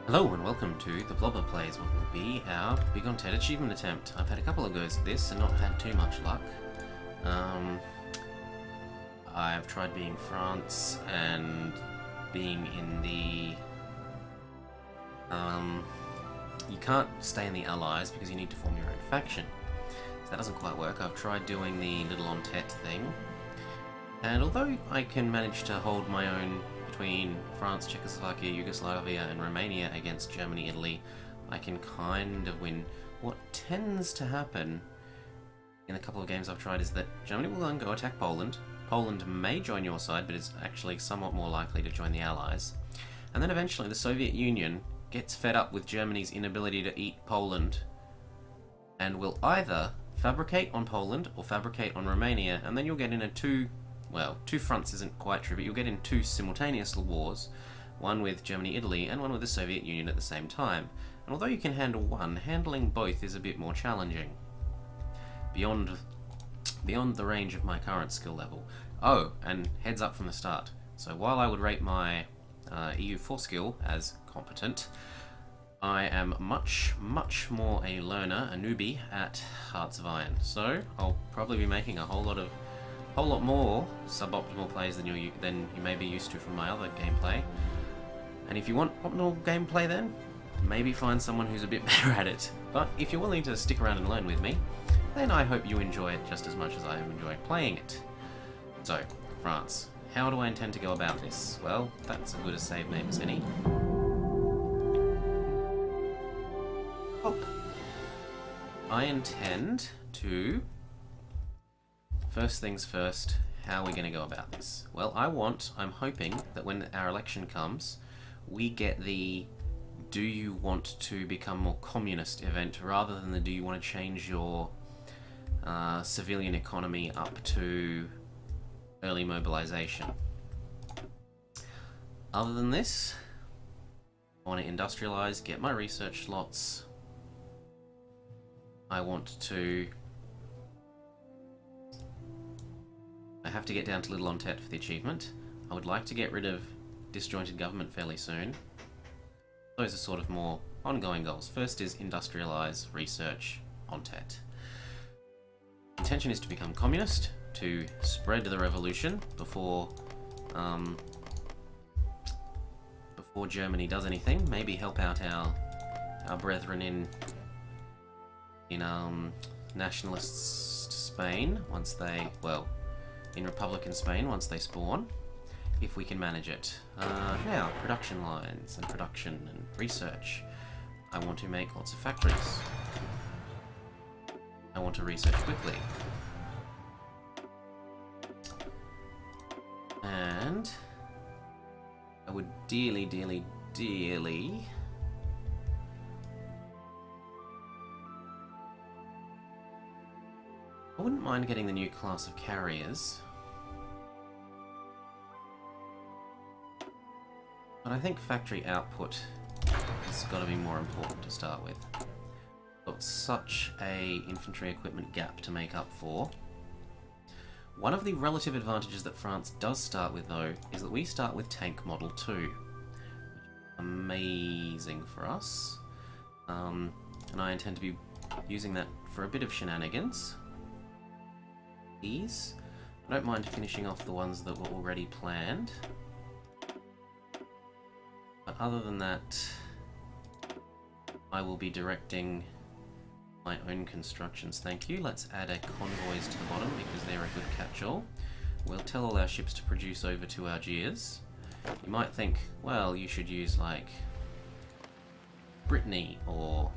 Hello and welcome to the Blobber Plays, what will be our Big on TED achievement attempt. I've had a couple of goes at this and not had too much luck. I've tried being France and being in the... you can't stay in the Allies because you need to form your own faction. So that doesn't quite work. I've tried doing the little Entente thing. And although I can manage to hold my own between France, Czechoslovakia, Yugoslavia and Romania against Germany, Italy, I can kind of win. What tends to happen in a couple of games I've tried is that Germany will then go attack Poland. Poland may join your side, but is actually somewhat more likely to join the Allies. And then eventually the Soviet Union gets fed up with Germany's inability to eat Poland and will either fabricate on Poland or fabricate on Romania, and then you'll get in a two fronts isn't quite true, but you'll get in two simultaneous wars, one with Germany, Italy, and one with the Soviet Union at the same time. And although you can handle one, handling both is a bit more challenging. Beyond the range of my current skill level. Oh, and heads up from the start. So while I would rate my EU4 skill as competent, I am much more a learner, a newbie, at Hearts of Iron. So I'll probably be making a whole lot more suboptimal plays than you may be used to from my other gameplay. And if you want optimal gameplay then, maybe find someone who's a bit better at it. But if you're willing to stick around and learn with me, then I hope you enjoy it just as much as I have enjoyed playing it. So, France. How do I intend to go about this? Well, that's as good a save name as any. Oh. I intend to... First things first, how are we going to go about this? Well, I'm hoping that when our election comes, we get the do you want to become more communist event rather than the do you want to change your civilian economy up to early mobilization. Other than this, I want to industrialize, get my research slots. I have to get down to Little Entente for the achievement. I would like to get rid of disjointed government fairly soon. Those are sort of more ongoing goals. First is industrialize, research, Entente. Intention is to become communist, to spread the revolution before Germany does anything. Maybe help out our brethren in nationalist Spain once they, in Republican Spain once they spawn, if we can manage it. Now, production lines and production and research. I want to make lots of factories. I want to research quickly. And I would dearly I wouldn't mind getting the new class of carriers. But I think factory output has got to be more important to start with. Got such a infantry equipment gap to make up for. One of the relative advantages that France does start with, though, is that we start with Tank Model 2. Amazing for us. And I intend to be using that for a bit of shenanigans. These. I don't mind finishing off the ones that were already planned. But other than that, I will be directing my own constructions. Thank you. Let's add a convoys to the bottom because they're a good catch-all. We'll tell all our ships to produce over to Algiers. You might think, well, you should use like Brittany or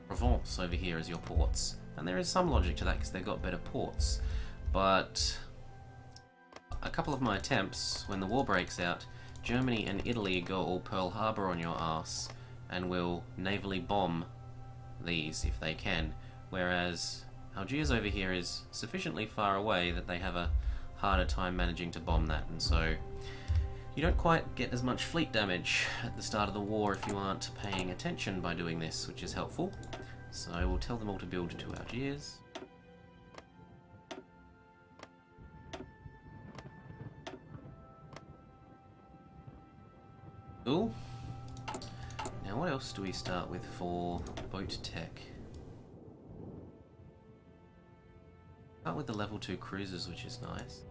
Provence over here as your ports. And there is some logic to that because they've got better ports. But a couple of my attempts, when the war breaks out, Germany and Italy go all Pearl Harbor on your ass and will navally bomb these if they can. Whereas Algiers over here is sufficiently far away that they have a harder time managing to bomb that, and so you don't quite get as much fleet damage at the start of the war if you aren't paying attention by doing this, which is helpful. So I will tell them all to build to Algiers. Cool. Now what else do we start with for boat tech? Start with the level 2 cruisers, which is nice.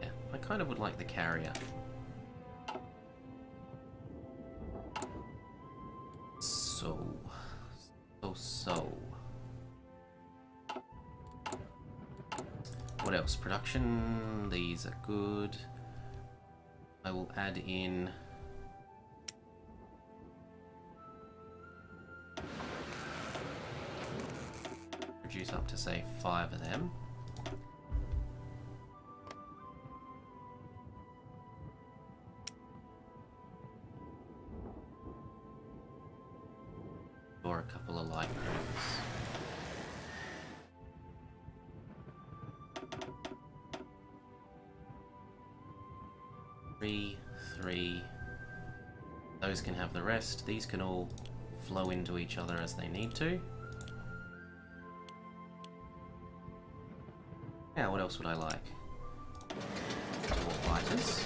Yeah, I kind of would like the carrier. So. What else? Production, these are good. I will add in produce up to say 5 of them. Or a couple of light cruisers. Three. Those can have the rest. These can all flow into each other as they need to. Now, what else would I like? 2 more fighters.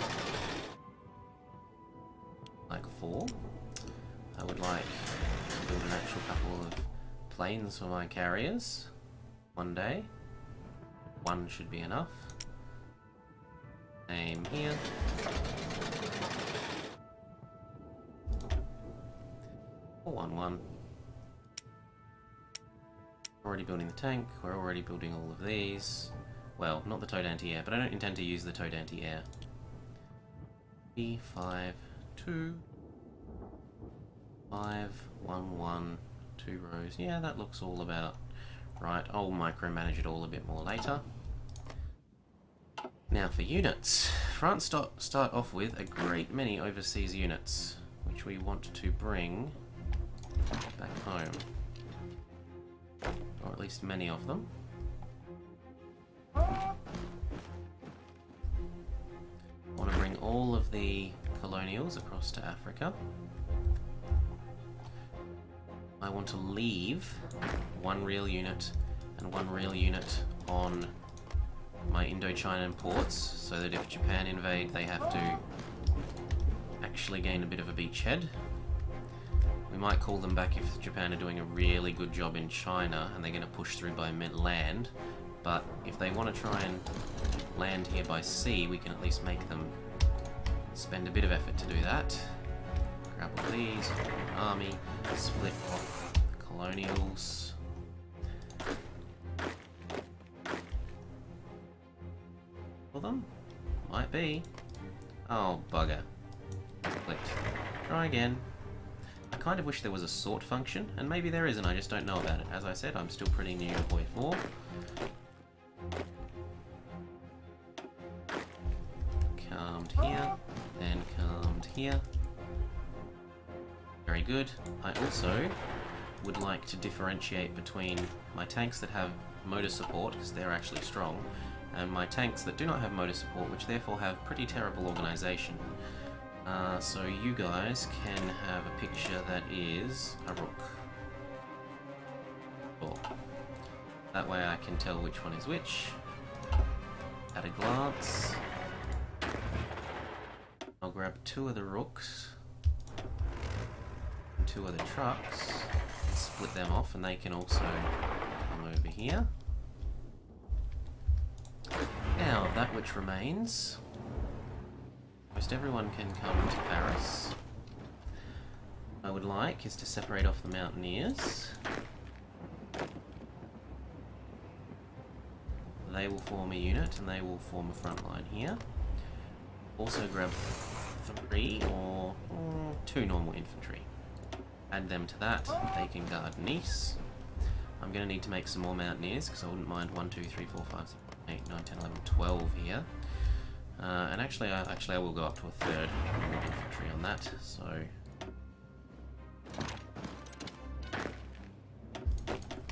Like 4. I would like to build an actual couple of planes for my carriers. One day. 1 should be enough. Same here. One. Already building the tank. We're already building all of these. Well, not the towed anti-air, but I don't intend to use the towed anti-air. 3, 5, 2, 5, 1, 1, 2 rows. Yeah, that looks all about right. I'll micromanage it all a bit more later. Now for units. France start off with a great many overseas units, which we want to bring back home. Or at least many of them. I want to bring all of the colonials across to Africa. I want to leave 1 real unit and 1 real unit on my Indochinan ports, so that if Japan invade, they have to actually gain a bit of a beachhead. We might call them back if Japan are doing a really good job in China and they're going to push through by mid-land, but if they want to try and land here by sea, we can at least make them spend a bit of effort to do that. Grab all these, army, split off the colonials. For them? Might be. Oh, bugger. Clicked. Try again. I kind of wish there was a sort function, and maybe there is and I just don't know about it. As I said, I'm still pretty new to Boy 4. Calmed here, and calmed here. Very good. I also would like to differentiate between my tanks that have motor support, because they're actually strong, and my tanks that do not have motor support, which therefore have pretty terrible organization. So you guys can have a picture that is a rook. Cool. That way I can tell which one is which at a glance. I'll grab 2 of the rooks and 2 of the trucks and split them off, and they can also come over here. Now, that which remains, most everyone can come to Paris. What I would like is to separate off the mountaineers. They will form a unit and they will form a front line here. Also grab 3 or 2 normal infantry. Add them to that, they can guard Nice. I'm going to need to make some more mountaineers because I wouldn't mind 1, 2, 3, 4, 5, 6, 8, 9, 10, 11, 12 here. And actually I will go up to a 3rd normal infantry on that, so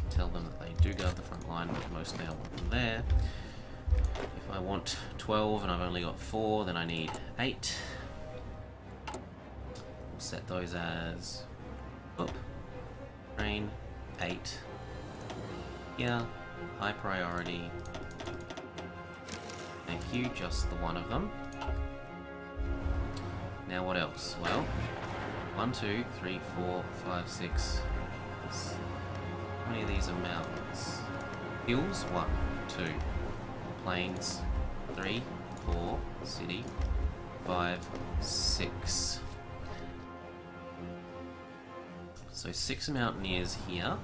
tell them that they do guard the front line, but mostly I want them there. If I want 12 and I've only got 4, then I need 8. We'll set those as train 8 here, high priority. Thank you, just the one of them. Now what else? Well, 1, 2, 3, 4, 5, 6. How many of these are mountains? Hills? 1, 2. Plains? 3, 4. City? 5, 6. So 6 mountaineers here.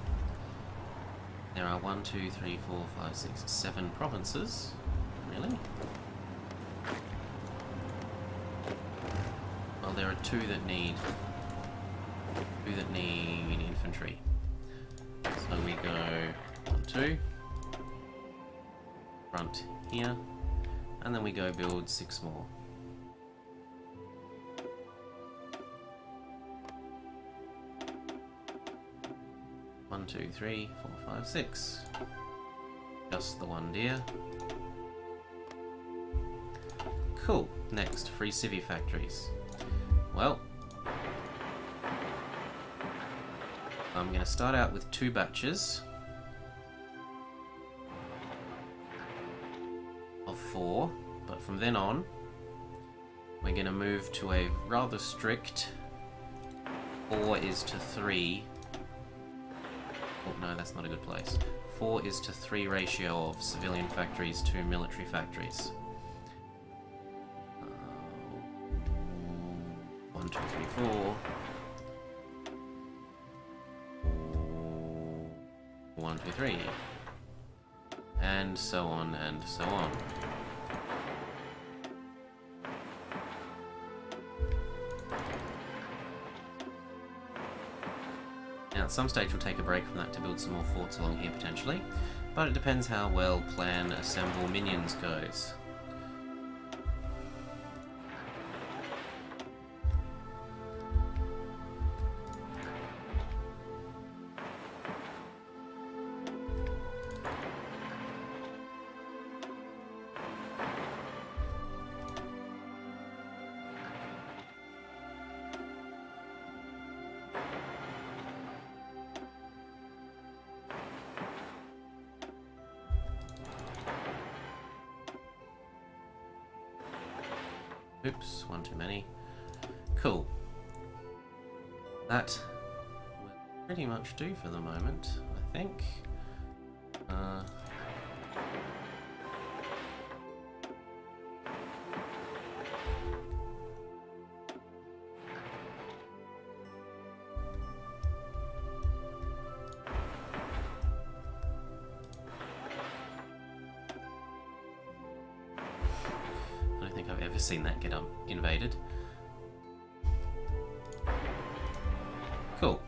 There are 1, 2, 3, 4, 5, 6, 7 provinces. Really? Well, there are 2 that need infantry. So we go 1, 2. Front here. And then we go build 6 more. One, 2, 3, 4, 5, 6. Just the 1 deer. Cool. Next, free civvy factories. Well, I'm going to start out with 2 batches of 4, but from then on, we're going to move to a rather strict 4 is to 3. Oh, no, that's not a good place. 4 is to 3 ratio of civilian factories to military factories. 1, 2, 3, 4. 1, 2, 3. And so on and so on. Now at some stage we'll take a break from that to build some more forts along here potentially, but it depends how well plan assemble minions goes. Oops, 1 too many. Cool. That will pretty much do for the moment, I think. I've ever seen that get invaded. Cool.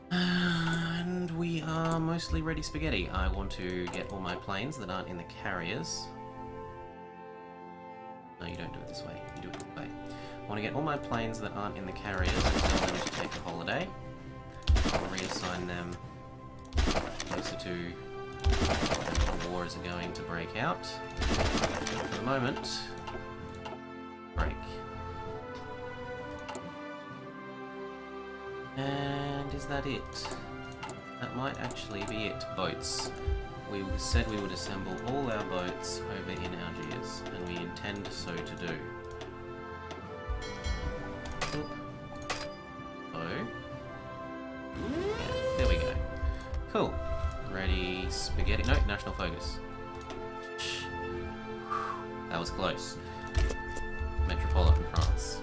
And we are mostly ready spaghetti. I want to get all my planes that aren't in the carriers. No, you don't do it this way. You do it this way. I want to get all my planes that aren't in the carriers and tell them to take a holiday. I'll reassign them closer to when the wars are going to break out. For the moment, break. And is that it? That might actually be it. Boats. We said we would assemble all our boats over in Algiers, and we intend so to do. Oop. Oh. Yeah, there we go. Cool. Ready, spaghetti. No, national focus. That was close. Metropolitan France.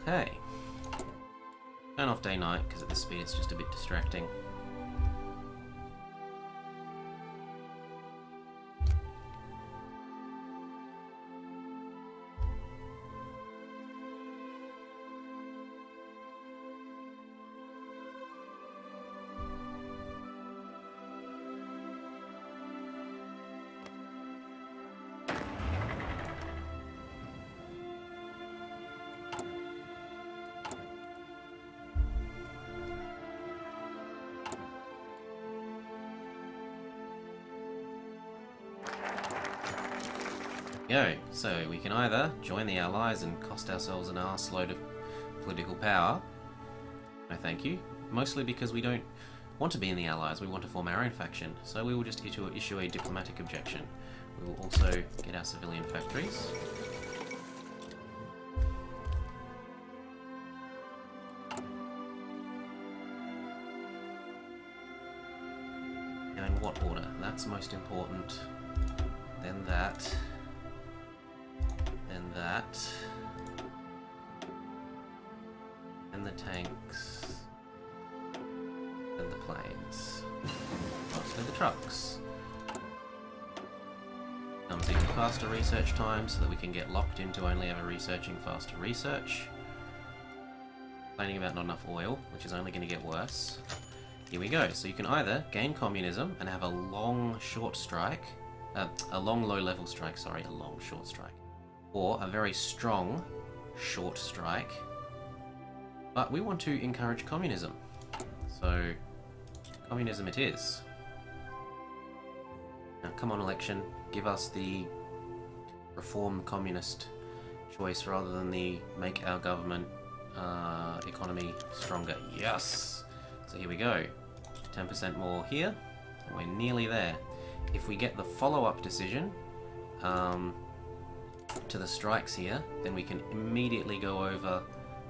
Okay. Turn off day-night, because at this speed it's just a bit distracting. Go. So we can either join the Allies and cost ourselves an arseload of political power. No thank you. Mostly because we don't want to be in the Allies, we want to form our own faction. So we will just issue a diplomatic objection. We will also get our civilian factories. Now in what order? That's most important. Then that. Then that. And the tanks. And the planes. Mostly the trucks. Comes even faster research time so that we can get locked into only ever researching faster research. Complaining about not enough oil, which is only going to get worse. Here we go. So you can either gain communism and have a long short strike, a long low level strike, sorry, a long short strike, or a very strong short strike. But we want to encourage communism. So communism it is. Now come on election, give us the reform communist choice rather than the make our government economy stronger. Yes! So here we go. 10% more here, and we're nearly there. If we get the follow-up decision to the strikes here, then we can immediately go over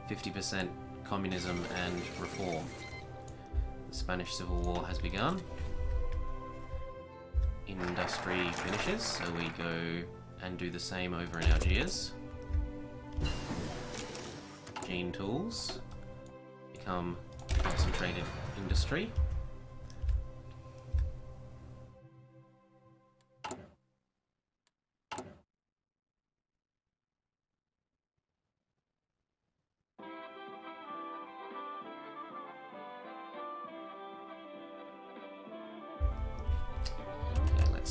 50% communism and reform. The Spanish Civil War has begun. Industry finishes, so we go and do the same over in Algiers. Gene tools become concentrated industry.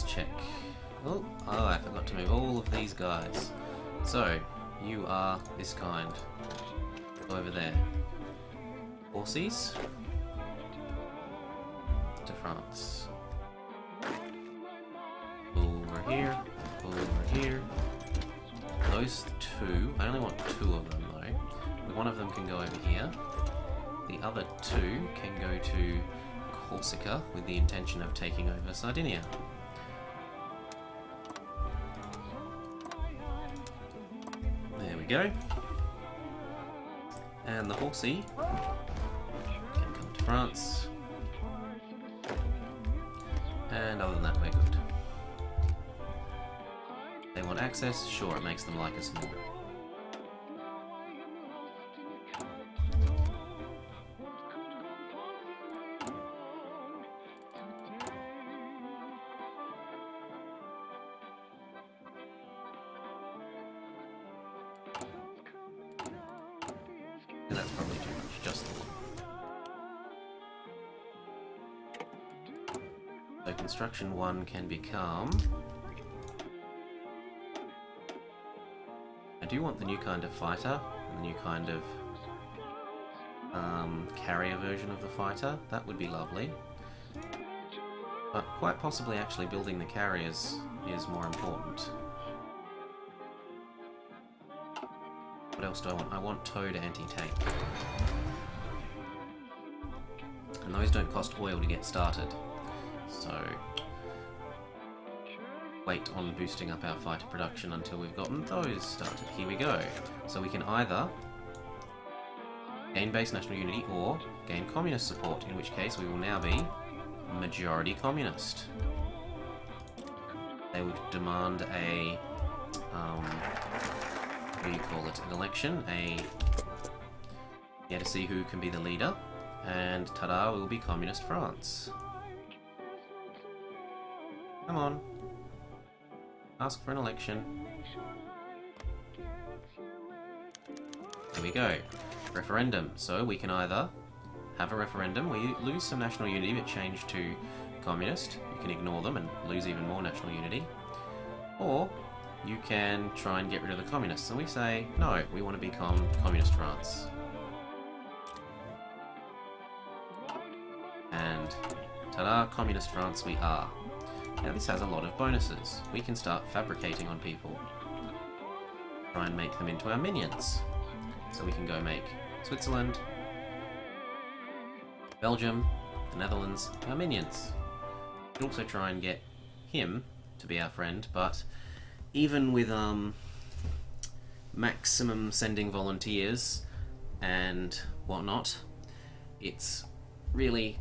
Check. Oh, I forgot to move all of these guys. So, you are this kind. Go over there. Horses. To France. Over here. Over here. Those two, I only want two of them though. One of them can go over here. The other two can go to Corsica with the intention of taking over Sardinia. Go. And the horsey can come to France. And other than that, we're good. They want access? Sure, it makes them like us more. That's probably too much, just the one. So construction 1 can become... I do want the new kind of fighter, and the new kind of carrier version of the fighter. That would be lovely. But quite possibly actually building the carriers is more important. What else do I want? I want towed anti-tank. And those don't cost oil to get started. So wait on boosting up our fighter production until we've gotten those started. Here we go. So we can either gain base national unity or gain communist support, in which case we will now be majority communist. They would demand a what do you call it, an election, to see who can be the leader, and ta-da, we will be communist France. Come on. Ask for an election. There we go. Referendum. So we can either have a referendum where you lose some national unity but change to communist. You can ignore them and lose even more national unity. Or you can try and get rid of the communists. And we say, no, we want to become communist France. And ta-da, communist France we are. Now this has a lot of bonuses. We can start fabricating on people. try and make them into our minions. So we can go make Switzerland, Belgium, the Netherlands, our minions. We can also try and get him to be our friend, but even with maximum sending volunteers and whatnot, it's really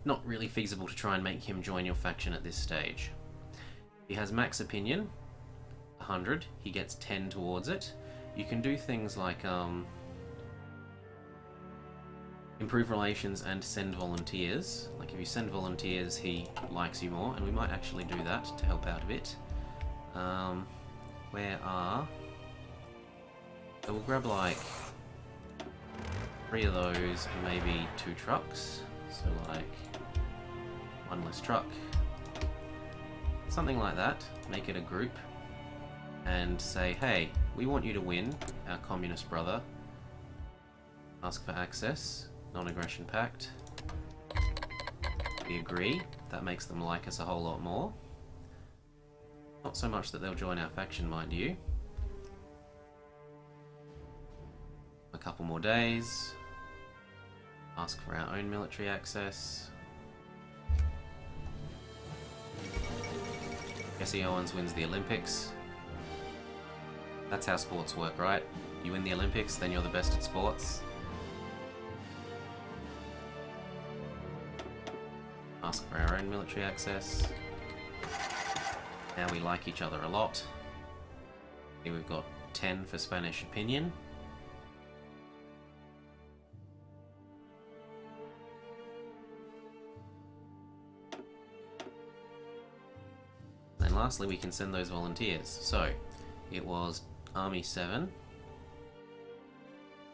not really feasible to try and make him join your faction at this stage. He has max opinion, 100, he gets 10 towards it. You can do things like improve relations and send volunteers. Like if you send volunteers, he likes you more, and we might actually do that to help out a bit. Where are... So we'll grab like 3 of those and maybe 2 trucks. So like 1 less truck. Something like that. Make it a group and say, hey, we want you to win our communist brother. Ask for access. Non-aggression pact. We agree. That makes them like us a whole lot more. Not so much that they'll join our faction, mind you. A couple more days. Ask for our own military access. Jesse Owens wins the Olympics. That's how sports work, right? You win the Olympics, then you're the best at sports. Ask for our own military access. Now we like each other a lot. Here we've got 10 for Spanish opinion. And lastly, we can send those volunteers. So, it was Army 7.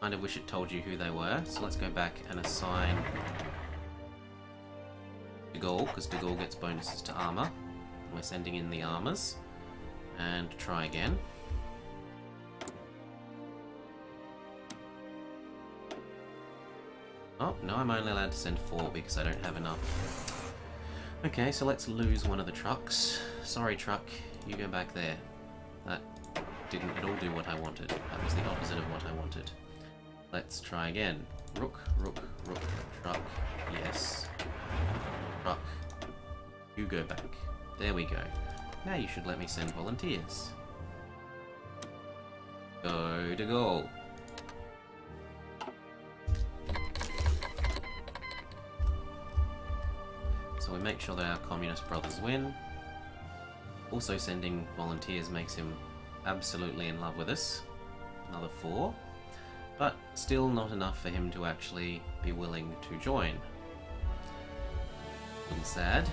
Kind of wish it told you who they were, so let's go back and assign De Gaulle, because De Gaulle gets bonuses to armor. We're sending in the armors. And try again. Oh, no, I'm only allowed to send 4 because I don't have enough. Okay, so let's lose one of the trucks. Sorry, truck, you go back there. That didn't at all do what I wanted. That was the opposite of what I wanted. Let's try again. Rook, rook, rook, truck, yes. Truck, you go back. There we go. Now you should let me send volunteers. Go to goal. So we make sure that our communist brothers win. Also sending volunteers makes him absolutely in love with us. Another 4. But still not enough for him to actually be willing to join. A little sad,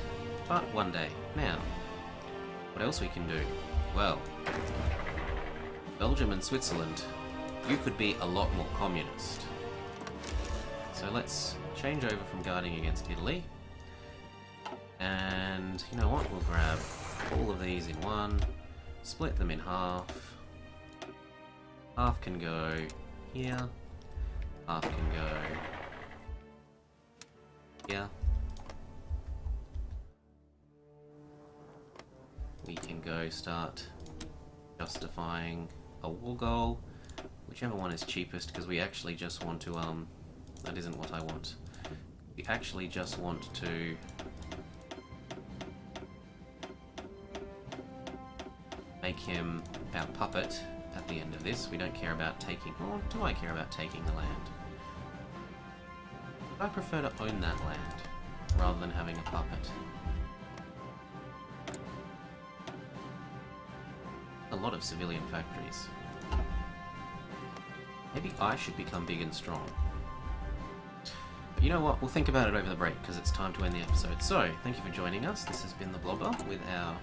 but one day. Now, what else we can do? Well, Belgium and Switzerland, you could be a lot more communist. So let's change over from guarding against Italy. And you know what, we'll grab all of these in one, split them in half. Half can go here, half can go here. We can go start justifying a war goal, whichever one is cheapest, because we actually just want to, that isn't what I want. We actually just want to make him our puppet at the end of this. We don't care about taking, or do I care about taking the land? I prefer to own that land, rather than having a puppet. A lot of civilian factories. Maybe I should become big and strong. But you know what, we'll think about it over the break, because it's time to end the episode. So, thank you for joining us. This has been the Blobber with our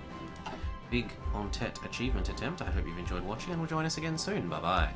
big Entente achievement attempt. I hope you've enjoyed watching, and will join us again soon. Bye bye.